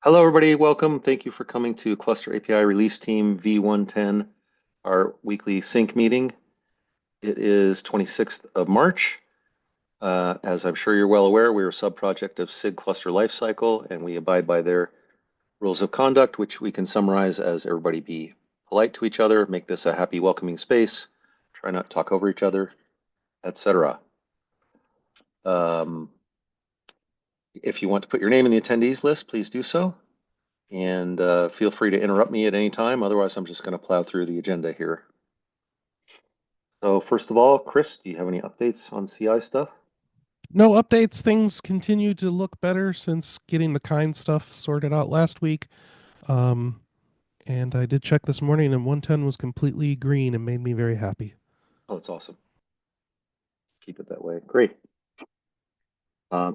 Hello, everybody. Welcome. Thank you for coming to Cluster API Release Team v1.10, our weekly sync meeting. It is 26th of March. As I'm sure you're well aware, we're a subproject of SIG Cluster Lifecycle, and we abide by their rules of conduct, which we can summarize as everybody be polite to each other, make this a happy, welcoming space, try not to talk over each other, etc. If you want to put your name in the attendees list, please do so. And feel free to interrupt me at any time. Otherwise, I'm just going to plow through the agenda here. So first of all, Chris, do you have any updates on CI stuff? No updates. Things continue to look better since getting the kind stuff sorted out last week. Um, and I did check this morning, and 110 was completely green and made me very happy. Oh, it's awesome. Keep it that way. Great.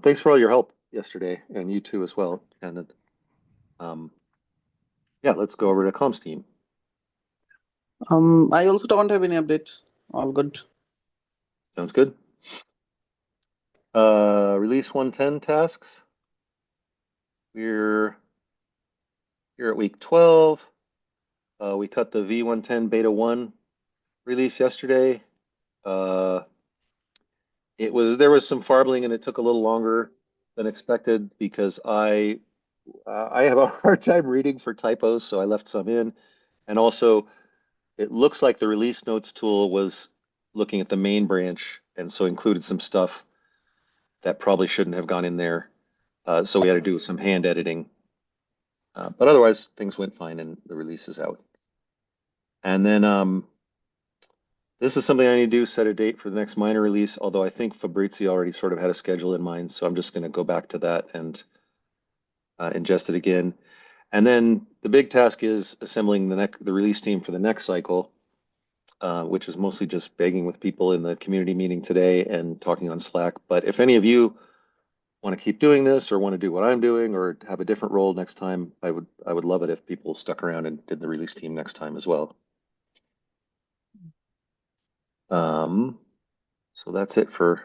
Thanks for all your help yesterday, and you too as well. And um, yeah, let's go over to comms team. I also don't have any updates. All good. Sounds good. Release 110 tasks. We're here at week 12. We cut the v1.10 beta 1 release yesterday. Uh, there was some farbling and it took a little longer than expected because I have a hard time reading for typos, so I left some in. And also, it looks like the release notes tool was looking at the main branch and so included some stuff that probably shouldn't have gone in there. So we had to do some hand editing. But otherwise, things went fine and the release is out. And then this is something I need to do, set a date for the next minor release, although I think Fabrizio already sort of had a schedule in mind, so I'm just going to go back to that and ingest it again. And then the big task is assembling the release team for the next cycle, which is mostly just begging with people in the community meeting today and talking on Slack. But if any of you want to keep doing this or want to do what I'm doing or have a different role next time, I would love it if people stuck around and did the release team next time as well. Um, so that's it for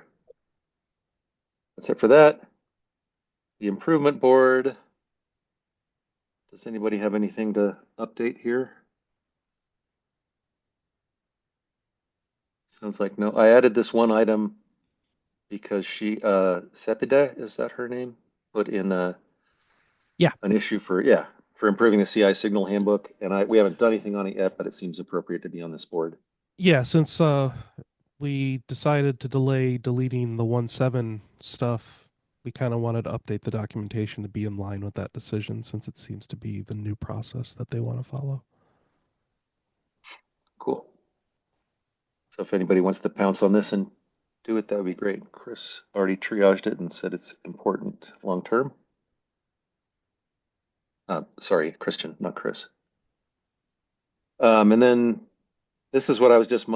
that. The improvement board. Does anybody have anything to update here? Sounds like no. I added this one item because Sepida, is that her name? Put in Yeah, an issue for improving the CI signal handbook, and we haven't done anything on it yet, but it seems appropriate to be on this board. yeah. Since we decided to delay deleting the 1.7 stuff, we kind of wanted to update the documentation to be in line with that decision, since it seems to be the new process that they want to follow. Cool. So if anybody wants to pounce on this and do it, that would be great. Chris already triaged it and said it's important long term. Sorry, Christian, not Chris. And then this is what I was just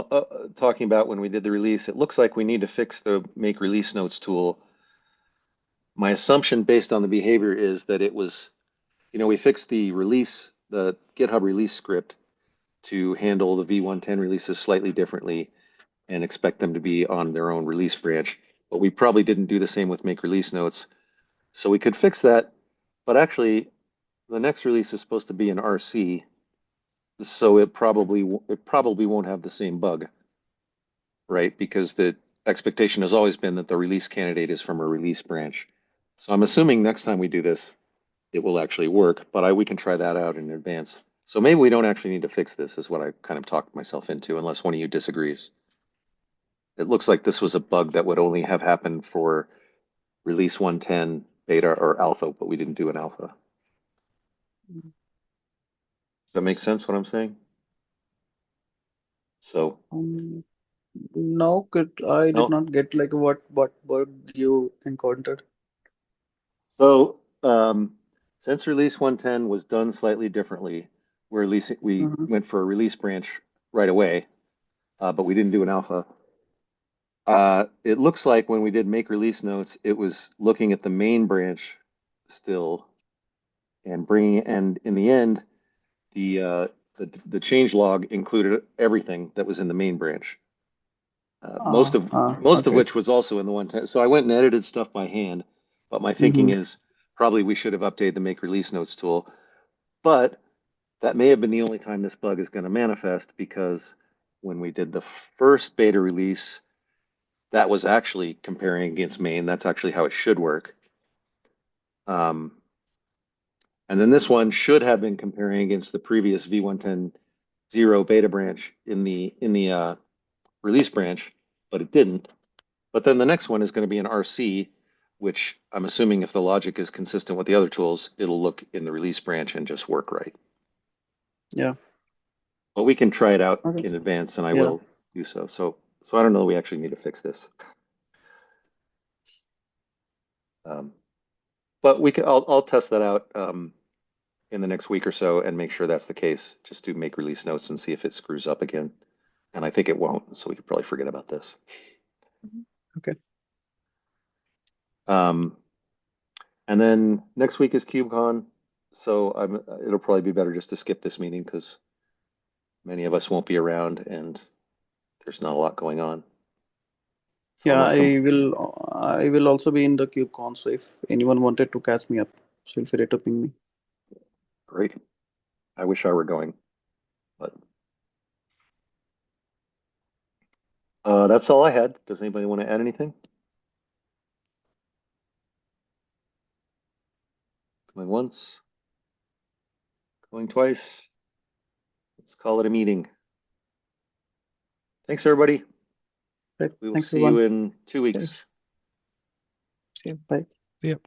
talking about when we did the release. It looks like we need to fix the make release notes tool. My assumption based on the behavior is that it was, we fixed the GitHub release script to handle the v1.10 releases slightly differently and expect them to be on their own release branch. But we probably didn't do the same with make release notes. So we could fix that, but actually the next release is supposed to be an RC, so it probably won't have the same bug, right? Because the expectation has always been that the release candidate is from a release branch. So I'm assuming next time we do this, it will actually work, but we can try that out in advance. So maybe we don't actually need to fix this, is what I kind of talked myself into, unless one of you disagrees. It looks like this was a bug that would only have happened for release 110 beta or alpha, but we didn't do an alpha. Does that make sense what I'm saying? So, Um, no, I did no. not get like what bug you encountered. So, since release 110 was done slightly differently, we Uh-huh. went for a release branch right away, but we didn't do an alpha. It looks like when we did make release notes, it was looking at the main branch still and in the end, the change log included everything that was in the main branch. Most of most of Okay. which was also in the 110. So I went and edited stuff by hand, but my thinking Mm-hmm. is probably we should have updated the make release notes tool, but that may have been the only time this bug is going to manifest, because when we did the first beta release, that was actually comparing against main. That's actually how it should work. And then this one should have been comparing against the previous v1.10.0 beta branch in the release branch, but it didn't. But then the next one is going to be an RC, which I'm assuming if the logic is consistent with the other tools, it'll look in the release branch and just work right. Yeah. But we can try it out Okay. in advance, and I Yeah. will do so. So I don't know that we actually need to fix this. But we can. I'll test that out in the next week or so and make sure that's the case. Just to make release notes and see if it screws up again. And I think it won't, so we could probably forget about this. Okay. And then next week is KubeCon, so it'll probably be better just to skip this meeting because many of us won't be around and there's not a lot going on. So Yeah, unless I will also be in the KubeCon, so if anyone wanted to catch me up, feel free to ping me. great. I wish I were going, but that's all I had. Does anybody want to add anything? Going once, going twice. Let's call it a meeting. Thanks, everybody. Right. We will Thanks, see you everyone. in 2 weeks. Thanks. See you. Bye. Yep.